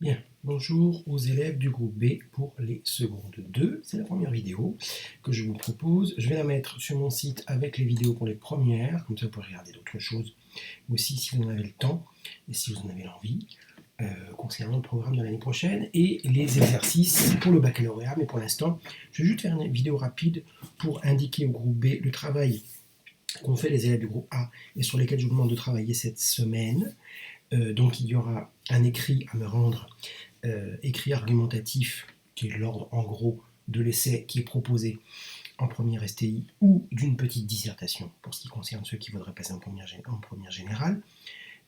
Bien, bonjour aux élèves du groupe B pour les secondes 2. C'est la première vidéo que je vous propose. Je vais la mettre sur mon site avec les vidéos pour les premières, comme ça vous pourrez regarder d'autres choses aussi si vous en avez le temps et si vous en avez l'envie, concernant le programme de l'année prochaine et les exercices pour le baccalauréat. Mais pour l'instant, je vais juste faire une vidéo rapide pour indiquer au groupe B le travail qu'ont fait les élèves du groupe A et sur lesquels je vous demande de travailler cette semaine. Donc il y aura un écrit à me rendre, écrit argumentatif, qui est l'ordre en gros de l'essai qui est proposé en première STI, ou d'une petite dissertation, pour ce qui concerne ceux qui voudraient passer en première générale.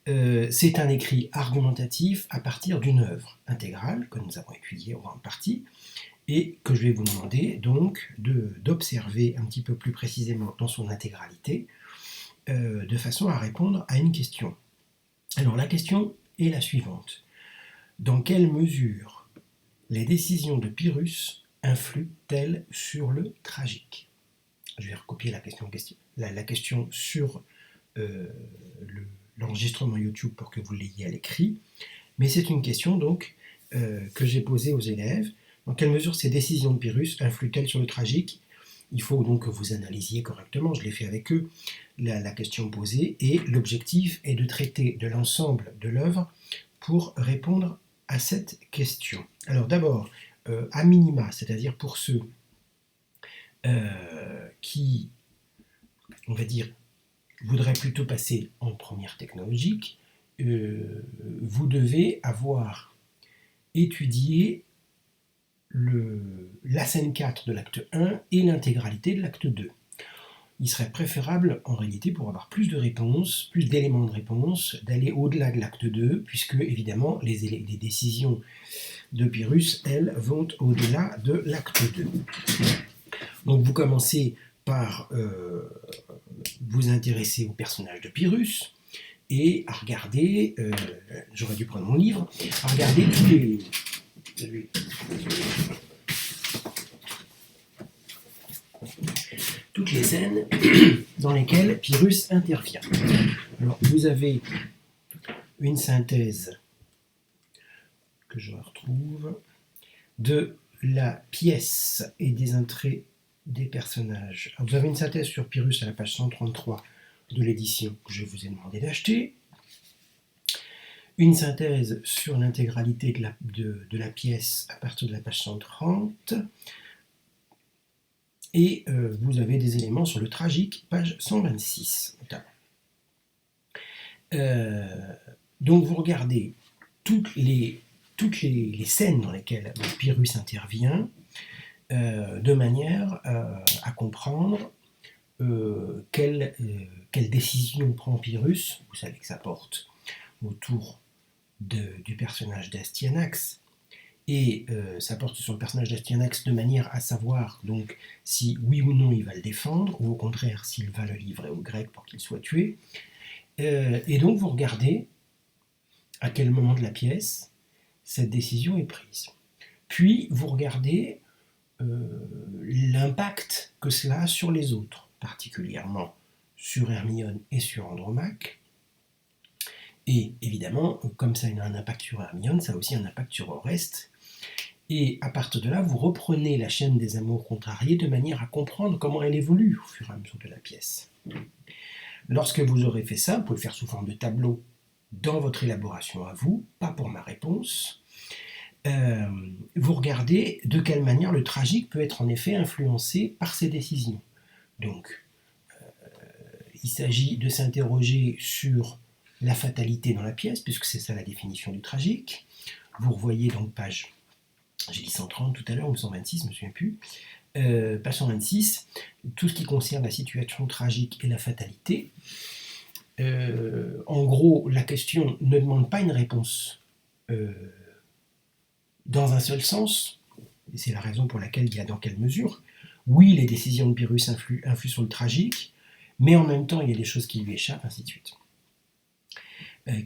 C'est un écrit argumentatif à partir d'une œuvre intégrale que nous avons étudiée en grande partie, et que je vais vous demander donc d'observer un petit peu plus précisément dans son intégralité, de façon à répondre à une question. Alors la question est la suivante. Dans quelle mesure les décisions de Pyrrhus influent-elles sur le tragique? Je vais recopier la question sur l'enregistrement YouTube pour que vous l'ayez à l'écrit. Mais c'est une question donc que j'ai posée aux élèves. Dans quelle mesure ces décisions de Pyrrhus influent-elles sur le tragique? Il faut donc que vous analysiez correctement, je l'ai fait avec eux, la question posée, et l'objectif est de traiter de l'ensemble de l'œuvre pour répondre à cette question. Alors d'abord, à minima, c'est-à-dire pour ceux qui, on va dire, voudraient plutôt passer en première technologique, vous devez avoir étudié la scène 4 de l'acte 1 et l'intégralité de l'acte 2. Il serait préférable, en réalité, pour avoir plus de réponses, plus d'éléments de réponse, d'aller au-delà de l'acte 2, puisque, évidemment, les décisions de Pyrrhus, elles, vont au-delà de l'acte 2. Donc, vous commencez par vous intéresser au personnage de Pyrrhus, et à regarder, j'aurais dû prendre mon livre, à regarder toutes les scènes dans lesquelles Pyrrhus intervient. Alors, vous avez une synthèse que je retrouve de la pièce et des entrées des personnages. Alors, vous avez une synthèse sur Pyrrhus à la page 133 de l'édition que je vous ai demandé d'acheter. Une synthèse sur l'intégralité de la pièce à partir de la page 130. Et vous avez des éléments sur le tragique, page 126 notamment. Donc vous regardez toutes les scènes dans lesquelles Pyrrhus intervient, de manière à comprendre quelle décision prend Pyrrhus. Vous savez que ça porte autour du personnage d'Astyanax, et ça porte sur le personnage d'Astyanax de manière à savoir donc si oui ou non il va le défendre, ou au contraire s'il va le livrer aux Grecs pour qu'il soit tué. Et donc vous regardez à quel moment de la pièce cette décision est prise. Puis vous regardez l'impact que cela a sur les autres, particulièrement sur Hermione et sur Andromaque. Et évidemment, comme ça a un impact sur Hermione, ça a aussi un impact sur Oreste. Et à partir de là, vous reprenez la chaîne des amours contrariés de manière à comprendre comment elle évolue au fur et à mesure de la pièce. Lorsque vous aurez fait ça, vous pouvez le faire sous forme de tableau dans votre élaboration à vous, pas pour ma réponse. Vous regardez de quelle manière le tragique peut être en effet influencé par ces décisions. Donc, il s'agit de s'interroger sur la fatalité dans la pièce, puisque c'est ça la définition du tragique. Vous revoyez donc page, j'ai dit 130 tout à l'heure, ou 126, je ne me souviens plus, page 126, tout ce qui concerne la situation tragique et la fatalité. En gros, la question ne demande pas une réponse dans un seul sens, et c'est la raison pour laquelle il y a dans quelle mesure. Oui, les décisions de Pyrrhus influent sur le tragique, mais en même temps, il y a des choses qui lui échappent, ainsi de suite.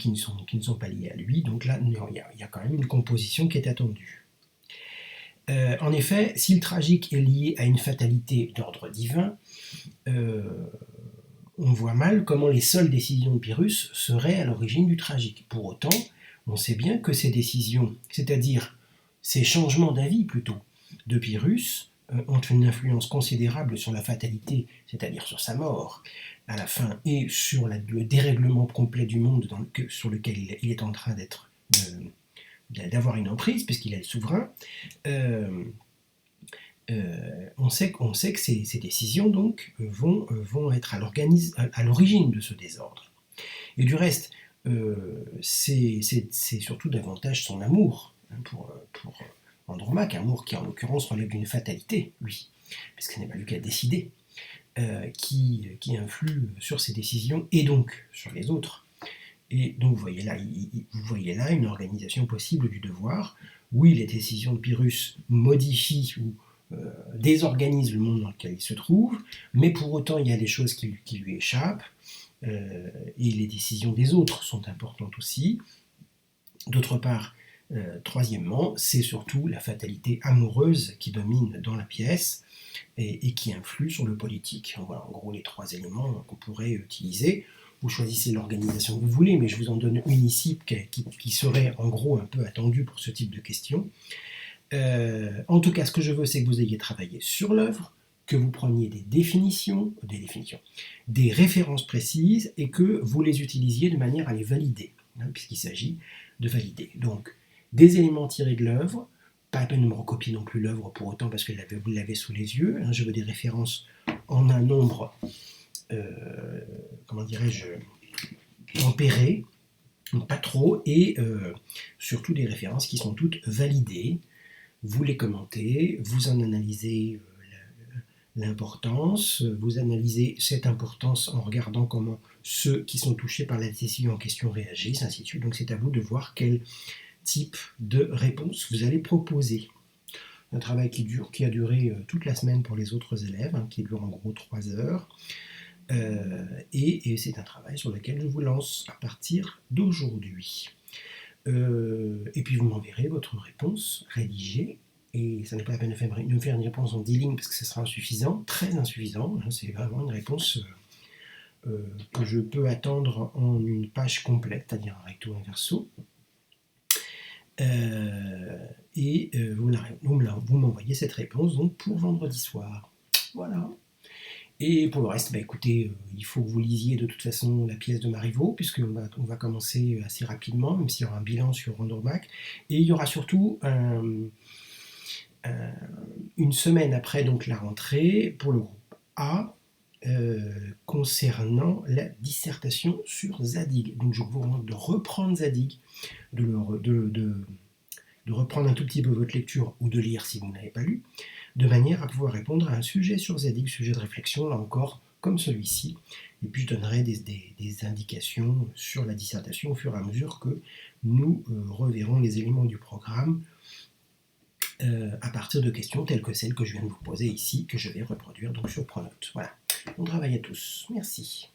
Qui ne sont pas liées à lui. Donc là, il y a quand même une composition qui est attendue. En effet, si le tragique est lié à une fatalité d'ordre divin, on voit mal comment les seules décisions de Pyrrhus seraient à l'origine du tragique. Pour autant, on sait bien que ces décisions, c'est-à-dire ces changements d'avis plutôt, de Pyrrhus, ont une influence considérable sur la fatalité, c'est-à-dire sur sa mort à la fin, et sur le dérèglement complet du monde sur lequel il est en train d'avoir une emprise, puisqu'il est le souverain. On sait que ces décisions donc vont être à l'origine de ce désordre. Et du reste, c'est surtout davantage son amour pour Andromaque, amour qui en l'occurrence relève d'une fatalité, lui, puisqu'il n'est pas lui qui a décidé, qui influe sur ses décisions et donc sur les autres. Et donc vous voyez là une organisation possible du devoir. Oui, les décisions de Pyrrhus modifient ou désorganisent le monde dans lequel il se trouve, mais pour autant il y a des choses qui lui échappent, et les décisions des autres sont importantes aussi. D'autre part, troisièmement, c'est surtout la fatalité amoureuse qui domine dans la pièce et qui influe sur le politique. Voilà en gros les trois éléments qu'on pourrait utiliser. Vous choisissez l'organisation que vous voulez, mais je vous en donne une ici qui serait en gros un peu attendue pour ce type de questions. En tout cas, ce que je veux, c'est que vous ayez travaillé sur l'œuvre, que vous preniez des définitions, des références précises, et que vous les utilisiez de manière à les valider, puisqu'il s'agit de valider. Donc, des éléments tirés de l'œuvre, pas la peine de me recopier non plus l'œuvre pour autant, parce que vous l'avez sous les yeux, je veux des références en un nombre, comment dirais-je, tempéré, pas trop, et surtout des références qui sont toutes validées. Vous les commentez, vous en analysez l'importance, vous analysez cette importance en regardant comment ceux qui sont touchés par la décision en question réagissent, ainsi de suite. Donc c'est à vous de voir quel type de réponse vous allez proposer. Un travail qui a duré toute la semaine pour les autres élèves, qui dure en gros 3 heures. Et c'est un travail sur lequel je vous lance à partir d'aujourd'hui. Et puis vous m'enverrez votre réponse rédigée, et ça n'est pas la peine de me faire une réponse en 10 lignes parce que ce sera insuffisant, très insuffisant, c'est vraiment une réponse que je peux attendre en une page complète, c'est-à-dire un recto et un verso. Vous m'envoyez cette réponse donc pour vendredi soir. Voilà. Et pour le reste, écoutez, il faut que vous lisiez de toute façon la pièce de Marivaux, puisqu'on va commencer assez rapidement, même s'il y aura un bilan sur Andromaque. Et il y aura surtout une semaine après donc la rentrée pour le groupe A, concernant la dissertation sur Zadig. Donc je vous demande de reprendre Zadig, de reprendre un tout petit peu votre lecture ou de lire si vous n'avez pas lu, de manière à pouvoir répondre à un sujet sur Zadig, sujet de réflexion, là encore, comme celui-ci. Et puis je donnerai des indications sur la dissertation au fur et à mesure que nous reverrons les éléments du programme à partir de questions telles que celles que je viens de vous poser ici, que je vais reproduire donc sur Pronote. Voilà. Bon travail à tous. Merci.